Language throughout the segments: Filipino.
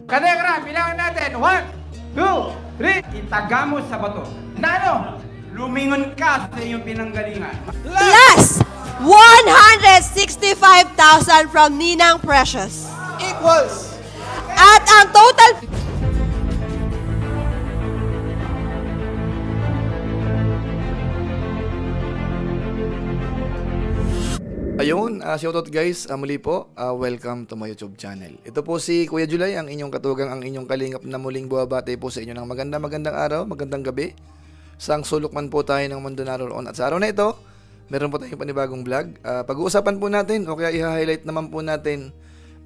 Kadekra, bilangin natin. 1, 2, 3. Itaga mo sa bato. Na ano? Lumingon ka sa iyong pinanggalingan. Plus 165,000 from Ninang Precious. Equals. At ang total... Ayun, shoutout guys, muli po, welcome to my YouTube channel. Ito po si Kuya Julay, ang inyong katugang, ang inyong kalingap na muling buwabati po sa inyo ng magandang araw, magandang gabi. Sang sulok man po tayo ng mundo naroon. At sa araw na ito, meron po tayong panibagong vlog. Pag-uusapan po natin, o kaya i-highlight naman po natin,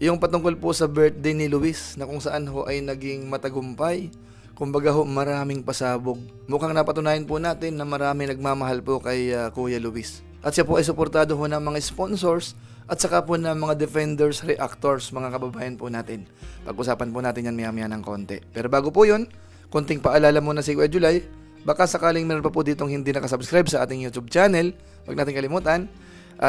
yung patungkol po sa birthday ni Luis, na kung saan ho ay naging matagumpay. Kumbaga ho, maraming pasabog. Mukhang napatunayan po natin na marami nagmamahal po kay Kuya Luis. At siya po ay suportado ho ng mga sponsors at saka po ng mga defenders, reactors, mga kababayan po natin. Pag-usapan po natin yan maya-maya ng konti. Pero bago po yun, konting paalala muna si Kuya Julay. Baka sakaling meron pa po ditong hindi nakasubscribe sa ating YouTube channel, huwag natin kalimutan,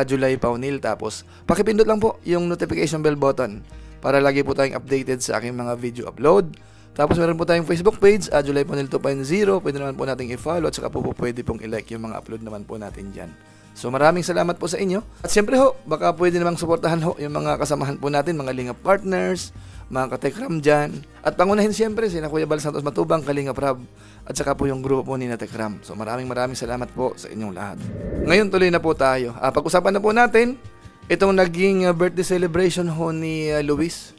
Julay Paunil. Tapos, pakipindot lang po yung notification bell button para lagi po tayong updated sa aking mga video upload. Tapos meron po tayong Facebook page, Julay Paunil 2.0. Pwede naman po nating i-follow at saka po pwede pong i-like yung mga upload naman po natin dyan. So maraming salamat po sa inyo. At siyempre ho, baka pwede namang suportahan ho yung mga kasamahan po natin, mga Lingap partners, mga katekram dyan. At pangunahin siyempre sina Kuya Bal Santos Matubang, Kalingap Rab, at saka po yung grupo po ni Natekram. So maraming salamat po sa inyong lahat. Ngayon tuloy na po tayo. Pag-usapan na po natin itong naging birthday celebration ho ni Luis,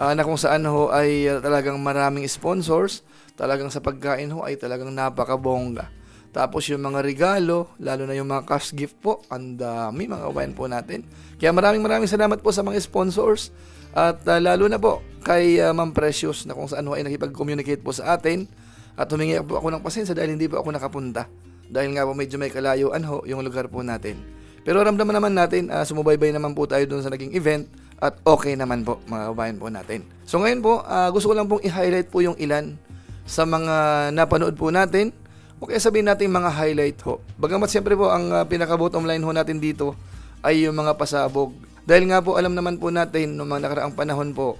na kung saan ho ay talagang maraming sponsors, talagang sa pagkain ho ay talagang napakabongga. Tapos yung mga regalo, lalo na yung mga cash gift po, ang dami mga kabayan po natin. Kaya maraming salamat po sa mga sponsors. At lalo na po kay Ma'am Precious, na kung saan ay nakipag-communicate po sa atin. At humingi po ako ng pasensya dahil hindi po ako nakapunta. Dahil nga po medyo may kalayuan ho yung lugar po natin. Pero ramdaman naman natin, sumubaybay naman po tayo dun sa naging event. At okay naman po mga kabayan po natin. So ngayon po, gusto ko lang pong i-highlight po yung ilan sa mga napanood po natin. Okay, sabihin natin mga highlight ho. Bagamat siyempre po ang pinaka-bottom line ho natin dito ay yung mga pasabog. Dahil nga po alam naman po natin noong mga nakaraang panahon po,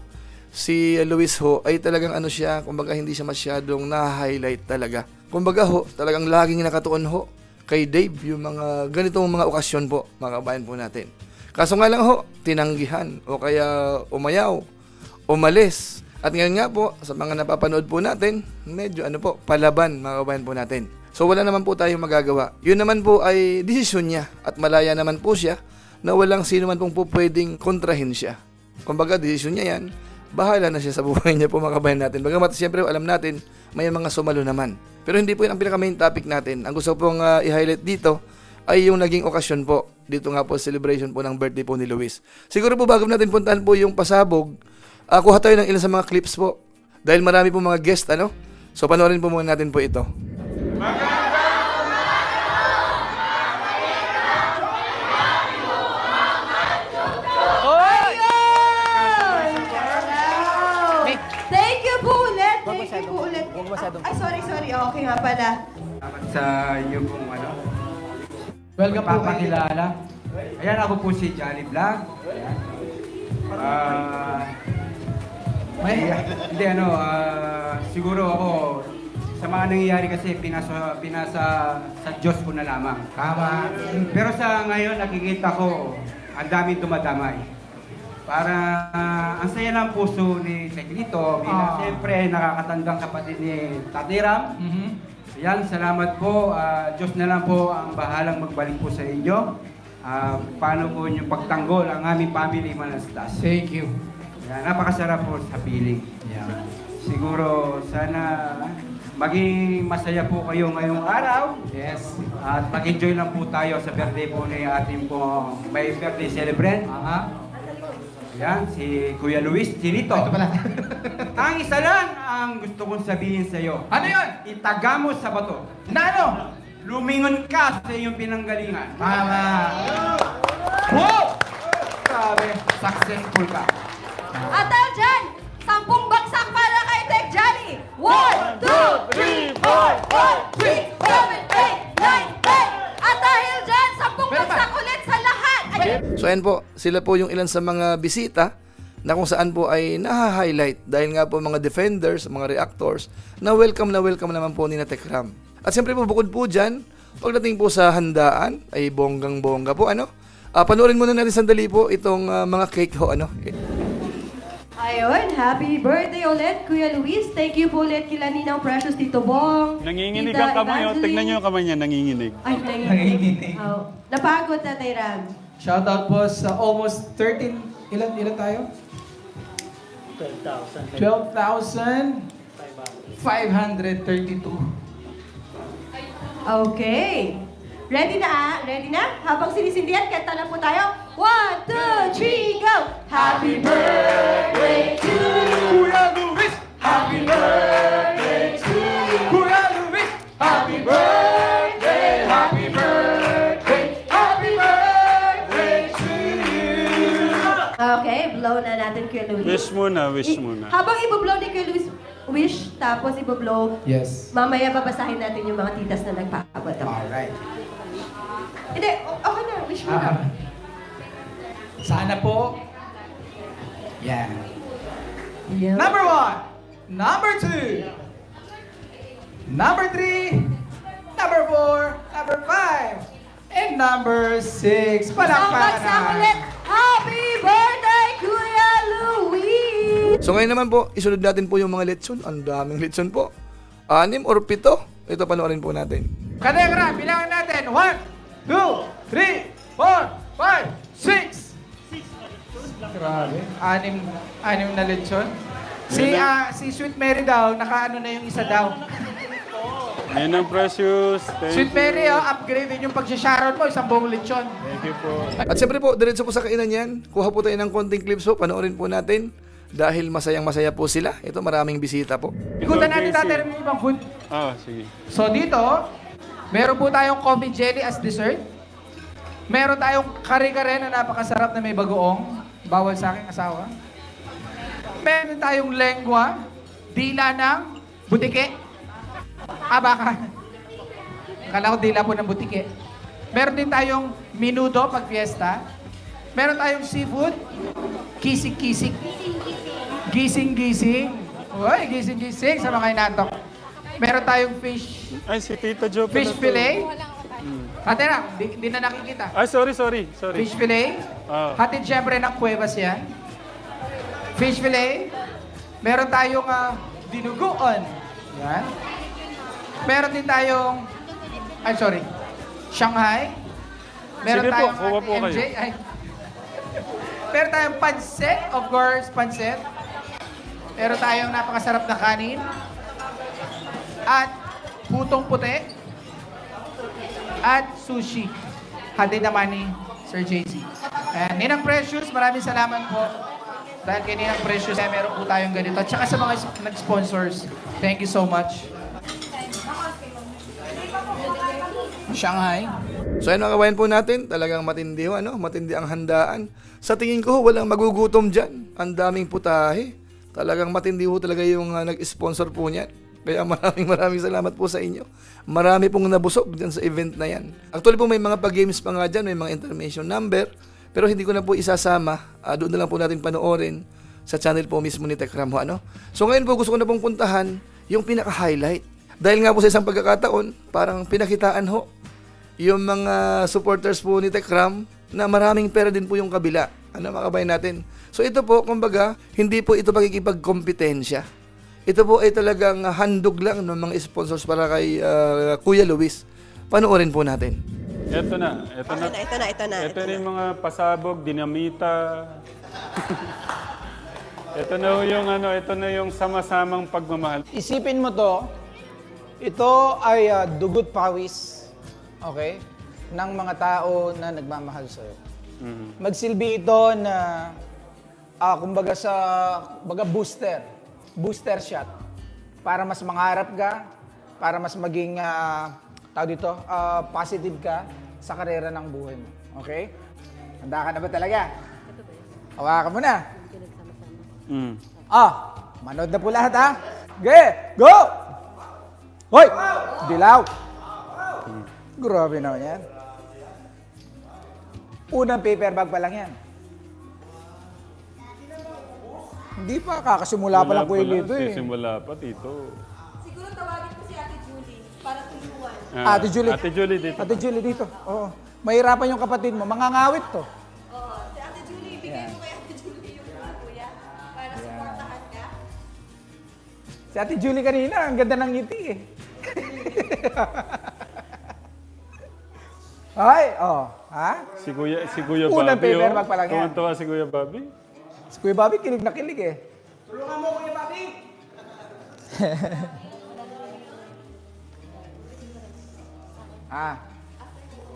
si Luis ho ay talagang ano siya, kumbaga hindi siya masyadong na-highlight talaga. Kumbaga ho, talagang laging nakatuon ho kay Dave yung mga ganitong mga okasyon po, mga kabayan po natin. Kaso nga lang ho, tinanggihan o kaya umayaw, umalis. At ngayon nga po, sa mga napapanood po natin, medyo palaban mga kabayan po natin. So wala naman po tayong magagawa. Yun naman po ay desisyon niya at malaya naman po siya na walang sino man pong po pwedeng kontrahin siya. Kumbaga, desisyon niya yan, bahala na siya sa buhay niya po mga kabayan natin. Bagamat siyempre alam natin, may mga sumalo naman. Pero hindi po yun ang pinaka-main topic natin. Ang gusto pong i-highlight dito ay yung naging okasyon po. Dito nga po, celebration po ng birthday po ni Luis. Siguro po bago natin puntahan po yung pasabog, kuha tayo ng ilan sa mga clips po. Dahil marami po mga guest, So, panoorin po muna natin po ito. Thank you po ulit. Thank you po ulit. Ay, sorry. Okay nga pala. Salamat sa inyo pong welcome po kakilala. Ayan, ako po si Johnny Vlog. Ayan. Siguro ako sa mga nangyayari kasi pinasa sa Diyos ko na lamang. Tama. Pero sa ngayon nakikita ko ang daming dumadamay. Para ang saya ng puso ni Teklito bilang siyempre nakakatandang kapatid ni Tatiram. Yan, salamat po. Diyos na lang po ang bahalang magbalik po sa inyo. Paano po yung pagtanggol ang aming family Manastas. Thank you. Yan, napakasarap po sa piling. Yan. Siguro sana maging masaya po kayo ngayong araw. Yes. At mag-enjoy lang po tayo sa birthday po ni ating po may birthday celebrant. Yan, si Kuya Luis Chinito. Ito pala. Ang isa lang ang gusto kong sabihin sa iyo. Ano yun? Itaga mo sa bato. Na ano? Lumingon ka sa iyong pinanggalingan. Tama. Wow! Sabi, successful ka. At dyan, 10 bagsak para kay Tek Johnny. 1, 2, 3, 4, 5, 6, 7, 8, 9, 10. At dahil dyan, 10 bagsak ulit sa lahat. So ayan po, sila po yung ilan sa mga bisita na kung saan po ay naha-highlight dahil nga po mga defenders, mga reactors na welcome naman po ni na Tekram. At siyempre po bukod po dyan, pagdating po sa handaan ay bonggang-bongga po ano. Panoorin muna natin sandali po itong mga cake ho ano. Ayun, happy birthday ulit, Kuya Luis. Thank you po ulit kila Ninang Precious, Tito Bong. Nanginginig Tita ang kamay. Evangeline. Tignan niyo yung kamay niya, nanginginig. Ay, nanginginig. Oh. Napagod na, Ram. Shoutout po sa almost 13, ilan tayo? 12,532. Okay. Ready na? Ready na? Habang sinisindihan, kanta na po tayo. 1, 2, 3, go! Happy birthday to you! Kuya Luis! Happy birthday to you! Kuya Luis! Happy birthday! Happy birthday! Happy birthday to you! Okay, blow na natin Kuya Luis. Wish muna, wish muna. Habang iboblow ni Kuya Luis, wish, tapos iboblow, Yes. mamaya babasahin natin yung mga titas na nagpapabato. Alright. Hindi, okay na, wish mo na. Sana po. Yan. Yeah. Number 1, number 2, number 3, number 4, number 5, and number 6. Isang Palakpakan bagsak ulit. Happy birthday, Kuya Luis! So ngayon naman po, isunod natin po yung mga lechon. Ang daming lechon po. 6 or 7. Ito panoorin po natin. Kadekra, bilangan natin. 1, 2, 3, 4, 5, 6. Grabe. Anim na lechon. Si Sweet Mary daw, nakaano na yung isa daw. Ninang Precious, thank Sweet you. Mary, upgrade din yung pag-sharon mo, isang buong lechon. Thank you po. At siyempre po, diretso po sa kainan yan. Kuha po tayo ng konting clips po. Panoorin po natin. Dahil masayang-masaya po sila. Ito maraming bisita po. Ikutan natin Casey. tatay yung ibang food. Sige. So dito, meron po tayong coffee jelly as dessert. Meron tayong kare-kare na napakasarap na may bagoong. Bawal sa aking asawa. Meron tayong lengua, dila ng butike. Baka. Akala ko dila po ng butike. Meron din tayong minudo pag fiesta. Meron tayong seafood, kisik-kisik. Gising-gising. Uy, gising-gising sa mga inatok. Meron tayong fish Ay, si Tita Jo pala to. fillet. Ate na, di na nakikita. Ay, sorry. Fish fillet. Hatid syempre ng Cuevas yan. Fish fillet. Meron tayong dinuguan. Yan. Meron din tayong, Shanghai. Meron Sige po, tayong kuha po MJ. kayo. Meron tayong pansit, of course, pansit. Meron tayong napakasarap na kanin. At putong puti. At sushi. Hatid naman ni Sir JC. And Ninang Precious, maraming salamat po. Dahil kay Ninang Precious, meron po tayong ganito. At saka sa mga nag-sponsors, thank you so much. Shanghai. So ayun mga kabayan po natin, talagang matindi ho, matindi ang handaan. Sa tingin ko walang magugutom dyan. Ang daming putahe. Talagang matindi ho talaga yung nag-sponsor po niyan. Kaya maraming salamat po sa inyo. Marami pong nabusog dyan sa event na yan. Actually po may mga pag-games pa nga dyan, may mga intermission number. Pero hindi ko na po isasama. Doon na lang po natin panoorin sa channel po mismo ni Tekram ho, So ngayon po gusto ko na pong puntahan yung pinaka-highlight. Dahil nga po sa isang pagkakataon, parang pinakitaan ho yung mga supporters po ni Tekram na maraming pera din po yung kabila. Mga kabayan natin. So ito po, kumbaga, hindi po ito pagkikipagkompetensya. Ito po ay talagang handog lang ng mga sponsors para kay Kuya Luis. Panoorin po natin. Ito na. Ito na. Ito na yung mga pasabog, dinamita. Ito na yung sama-samang pagmamahal. Isipin mo to, ito ay dugot pawis, okay, ng mga tao na nagmamahal sa'yo. Magsilbi ito na, kumbaga booster shot, para mas mangarap ka, para mas maging, positive ka sa karera ng buhay mo. Okay? Handa ka na ba talaga? Hawakan mo na. Manood na po lahat, ha? Okay, go! Hoy! Dilaw! Grabe naman yan. Unang paper bag pa lang yan. Hindi pa, kakasimula pa lang Kuya Lito eh. Simula pa, Tito. Siguro tawagin ko si Ate Julie para tulungan. Ate Julie. Ate Julie dito. Ate Julie dito. Oo. Mahirapan yung kapatid mo. Mangangawit to. Oo, si Ate Julie, bigay mo kay Ate Julie yung mga kuya para supportahan ka. Si Ate Julie kanina, ang ganda ng ngiti eh. Ay, oh. Ha? Si Kuya Unang Bobby. paperback pa lang yan. Tuwan-tuwa si Kuya Bobby. Si Kuya Bobby, kilig na kilig eh. Tulungan mo, Kuya Bobby!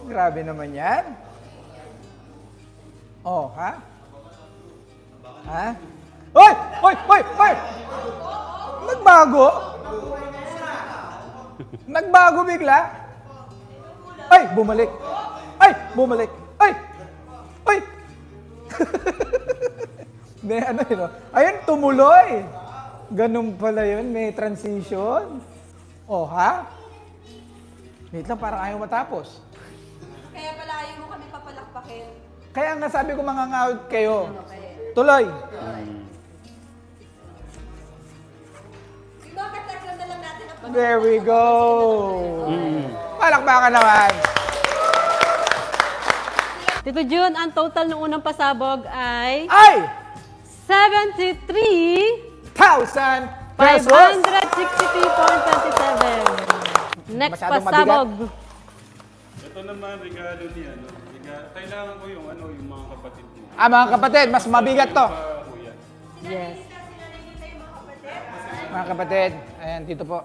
Grabe naman yan. Oh, ha? Ha? Hoy! Hoy! Hoy! Hoy! Nagbago? Nagbago bigla? Ay! Bumalik! Ay! Bumalik! Ay! Ay! Hindi, ano yun? Ayun, tumuloy! Ganun pala yun, may transition. Oh, ha? Wait lang, parang ayaw matapos. Kaya pala ayaw mo kami papalakpakin. Kaya nga sabi ko mangangawit kayo. Tuloy! Yung mga kataklan na lang natin ang There we go! Palakpakan naman! Tito Jun, ang total ng unang pasabog ay Ay! 73,563.27. 1,000 pesos! Next Masyadong pasabog. Ito naman, regalo niya. No? Kailangan ko yung mga kapatid mo. Mga kapatid, mas mabigat to. Kuya. Yes. Mga kapatid, ayan, dito po.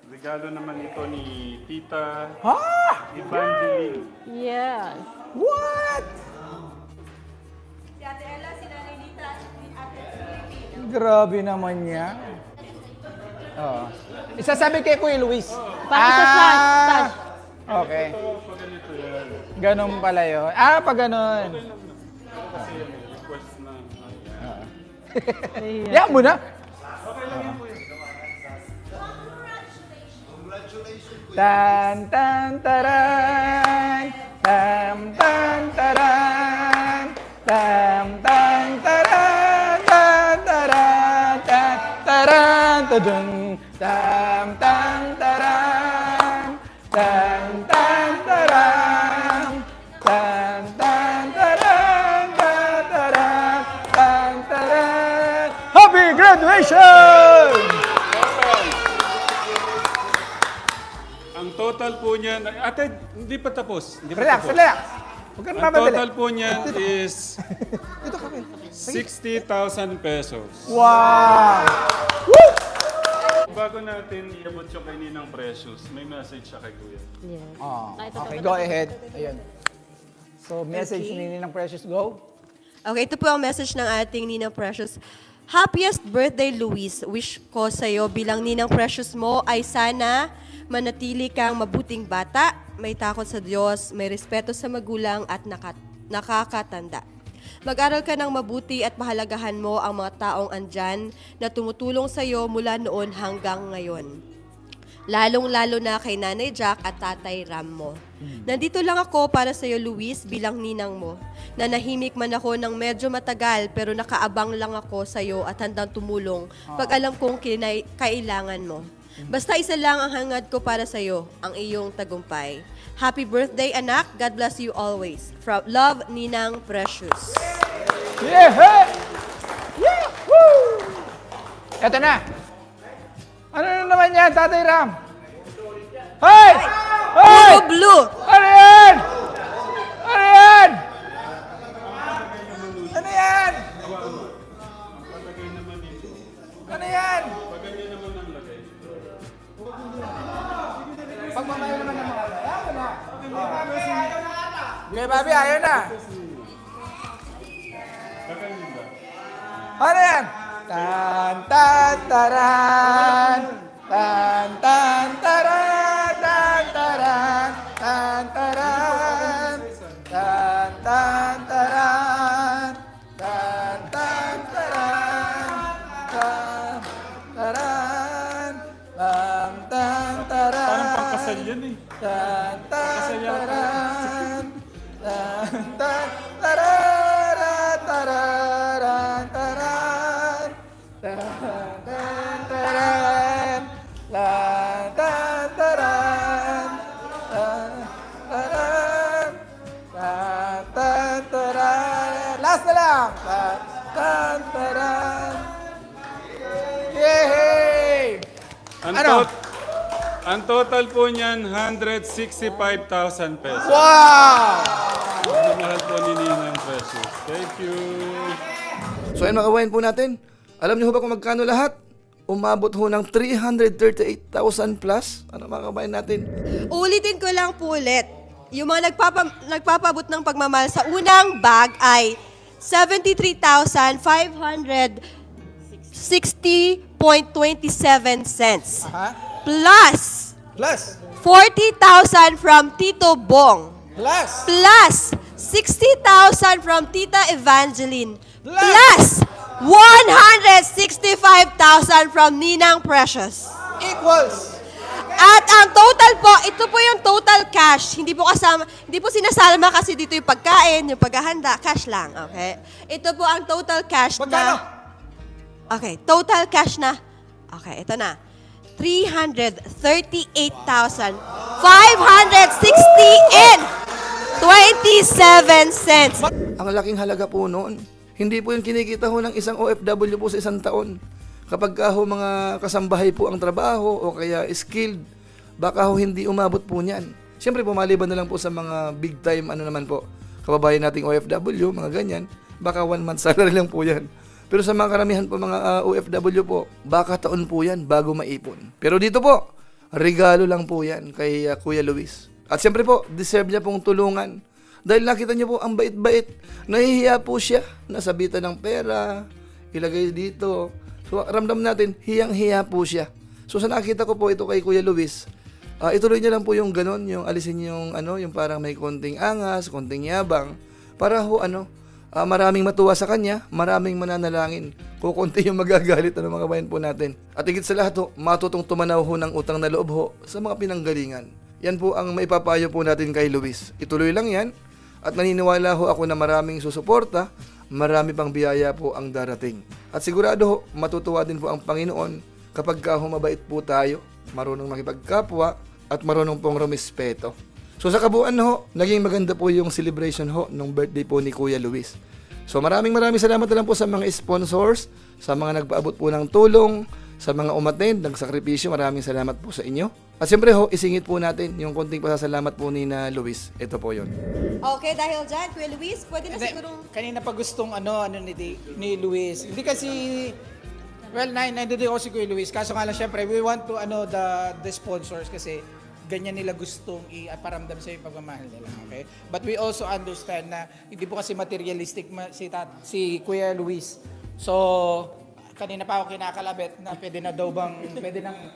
Regalo naman ito ni Tita Ha? Evangeline. Yes. What? Si Ate Ella, si Nanay Lita, si Ate Philippine. Grabe naman yan. Oh. Isasabi kay Kuya Luis. Para sa stash. Okay. Pag ganito yan. Ganon pala yun. Pag ganon. Kasi request na. Yan mo na. Tan tan taran, tam tan taran, tam tan taran, tan taran, tan taran, tadun, tam tan taran, tan tan taran, tan tan taran, tan taran, tan taran. Happy graduation! Ang total po niyan, ate, hindi pa tapos. Hindi pa Relax, tapos. relax. Huwag ka na Ang mamadali. total po niyan is Dito kami. 60,000 pesos. Wow! Bago natin iabot yung kay Ninang Precious, may message siya kay Kuya. Yes. Okay, go ahead. Ayun. So, message ni Ninang Precious, go. Okay, ito po ang message ng ating Ninang Precious. Happiest birthday, Luis. Wish ko sa'yo bilang Ninang Precious mo ay sana manatili kang mabuting bata, may takot sa Diyos, may respeto sa magulang at nakakatanda. Mag-aral ka ng mabuti at mahalagahan mo ang mga taong andyan na tumutulong sa iyo mula noon hanggang ngayon. Lalong-lalo na kay Nanay Jack at Tatay Ram mo. Nandito lang ako para sa iyo, Luis, bilang ninang mo. Nanahimik man ako ng medyo matagal pero nakaabang lang ako sa iyo at handang tumulong pag alam kong kailangan mo. Basta isa lang ang hangad ko para sa iyo, ang iyong tagumpay. Happy birthday, anak. God bless you always. From love, Ninang Precious. Yeah! Yeah! Woo! Eto na. Ano na naman yan, Tatay Ram? Hey! Hey! Blue! Ano yan? Ano yan? Ano yan? Ano yan? Pagmamayo naman ng mga ayaw na. Bigay, Bobby, ayaw na. Ano yan? Tan tan taran, tan tan taran, tan taran, tan taran, tan tan taran, tan tan taran, tan taran, tan tan taran. Parang pangkasal yan eh. Tan tan taran, tan tan taran, taran. Tantaran. Yay! Ano? Ang total po niyan, 165,000 pesos. Wow! Mahal po ni Ninang Precious. Thank you. So ayun mga kabayan po natin, alam niyo ho ba kung magkano lahat? Umabot ho ng 338,000 plus. Ano mga kabayan natin? Ulitin ko lang po ulit. Yung mga nagpapabot ng pagmamahal sa unang bag ay 73,560.27 cents. Aha. Plus Plus. 40,000 from Tito Bong. Plus. Plus 60,000 from Tita Evangeline. Plus. Plus 165,000 from Ninang Precious. Equals. At ang total po, ito po yung total cash. Hindi po sinasama kasi dito yung pagkain, yung paghahanda, cash lang, okay? Ito po ang total cash Magkano? na... Okay, total cash na... Okay, ito na. 338,560.27 cents. Ang laking halaga po noon. Hindi po yung kinikita ho ng isang OFW po sa isang taon. Kapag ho mga kasambahay po ang trabaho o kaya skilled, baka ho hindi umabot po niyan. Siyempre po, maliban na lang po sa mga big time, ano naman po, kababayan nating OFW, mga ganyan, baka 1 month salary lang po yan. Pero sa mga karamihan po mga OFW po, baka taon po yan bago maipon. Pero dito po, regalo lang po yan kay Kuya Luis. At siyempre po, deserve niya pong tulungan. Dahil nakita niyo po, ang bait-bait. Nahihiya po siya, nasabitan ng pera, ilagay dito. So ramdam natin, hiyang-hiya po siya. So sa nakita ko po ito kay Kuya Luis, ituloy niya lang po yung ganon, yung alisin yung yung parang may konting angas, konting yabang, para ho maraming matuwa sa kanya, maraming mananalangin. Kukunti yung magagalit mga kabayan po natin. At higit sa lahat ho, matutong tumanaw ho ng utang na loob ho sa mga pinanggalingan. Yan po ang maipapayo po natin kay Luis. Ituloy lang yan. At naniniwala ho ako na maraming susuporta, marami pang biyaya po ang darating. At sigurado ho, matutuwa din po ang Panginoon kapag mabait po tayo, marunong makipagkapwa, at marunong pong rumispeto. So sa kabuuan ho, naging maganda po yung celebration ho nung birthday po ni Kuya Luis. So maraming salamat na lang po sa mga sponsors, sa mga nagpaabot po ng tulong, sa mga umattend, nagsakripisyo, maraming salamat po sa inyo. At siyempre ho, isingit po natin yung konting pasasalamat po ni na Luis. Ito po yun. Okay, dahil dyan, Kuya Luis, pwede na sigurong... Kanina pa gustong ni Luis. Hindi kasi, well, nandito ako si Kuya Luis. Kaso nga lang, syempre, we want to, the sponsors kasi ganyan nila gustong iparamdam sa yung pagmamahal nila, okay? But we also understand na hindi po kasi materialistic si Kuya Luis. So, kanina pa ako kinakalabit na pwede nang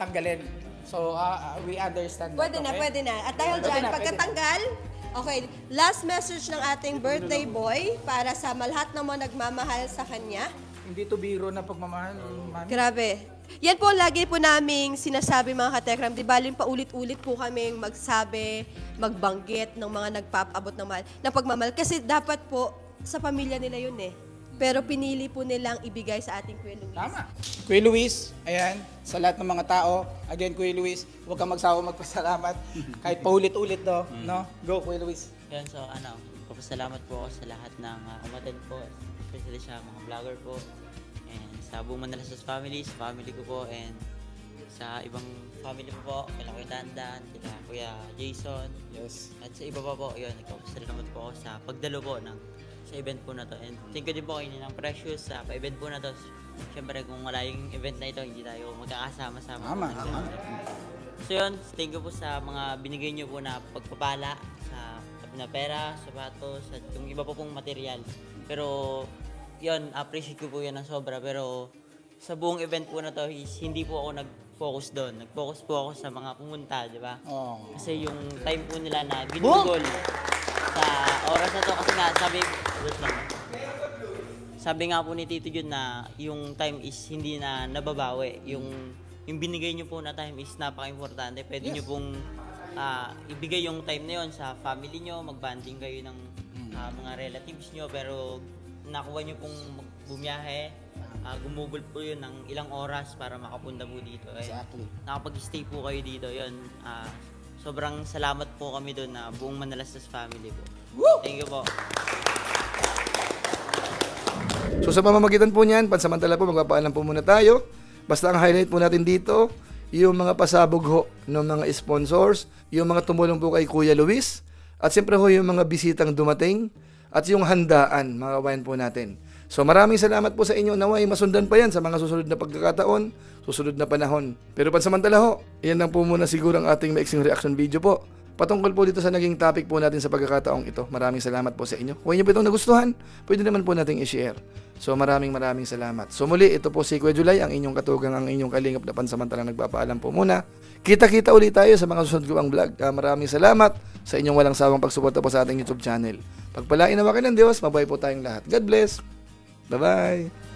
tanggalin. So, we understand that, okay? Pwede na. At dahil dyan, pagkatanggal, okay, last message ng ating birthday boy para sa lahat ng mga nagmamahal sa kanya. Hindi to biro na pagmamahal, mami. Grabe. Yan po lagi po naming sinasabi mga katekram. Di baling paulit-ulit po kaming magsabi, magbanggit ng mga nagpapaabot ng pagmamahal. Kasi dapat po sa pamilya nila yun eh. Pero pinili po nilang ibigay sa ating Kuya Luis. Tama. Kuya Luis, ayan, sa lahat ng mga tao, again, Kuya Luis, huwag kang magsawa magpasalamat. Kahit paulit-ulit do, no? Go, Kuya Luis. Yan, so papasalamat po ako sa lahat ng umattend po, especially sa mga vlogger po, and sa buong Manalasas family, sa family ko po, and sa ibang family po, kila Kuya Dandan, kila Kuya Jason, Yes. at sa iba pa po, yun, nagpapasalamat po ako sa pagdalo po sa event po na to. And thank you din po kayo ng Precious sa pa-event po na to. Siyempre, kung wala yung event na ito, hindi tayo magkakasama-sama. Tama. So yun, thank you po sa mga binigay nyo po na pagpapala sa pera, sapatos, at yung iba po pong material. Pero yun, appreciate ko po yan ng sobra. Pero sa buong event po na to, hindi po ako nag-focus doon. Nag-focus po ako sa mga pumunta, di ba? Oh. Kasi yung time po nila na ginugol sa oras na to, kasi nga sabi nga po ni Tito Jun na yung time is hindi na nababawi. Yung binigay nyo po na time is napaka-importante. Pwede nyo pong ibigay yung time na yon sa family nyo, mag-banding kayo ng mga relatives nyo, pero nakuha nyo pong bumiyahe, gumugol po yun ng ilang oras para makapunta po dito. Exactly. Nakapag-stay po kayo dito, yun. Sobrang salamat po kami doon na buong Manalastas family po. Woo! Thank you po. So sa pamamagitan po niyan, pansamantala po magpapaalam po muna tayo. Basta ang highlight po natin dito, yung mga pasabog ho ng mga sponsors, yung mga tumulong po kay Kuya Luis, at siyempre ho yung mga bisitang dumating, at yung handaan, mga kabayan po natin. So maraming salamat po sa inyo. Naway masundan pa yan sa mga susunod na pagkakataon, susunod na panahon. Pero pansamantala ho, yan lang po muna siguro ang ating maiksing reaction video po. Patungkol po dito sa naging topic po natin sa pagkakataong ito. Maraming salamat po sa inyo. Kung inyo po itong nagustuhan, pwede naman po nating i-share. So maraming salamat. So muli, ito po si Kuya Julay, ang inyong katugang, ang inyong kalingap na pansamantalang nagpapaalam po muna. Kita-kita ulit tayo sa mga susunod ko ang vlog. Maraming salamat sa inyong walang sawang pagsuporta po sa ating YouTube channel. Pagpalain naman kayo ng Diyos, mabuhay po tayong lahat. God bless! Bye-bye!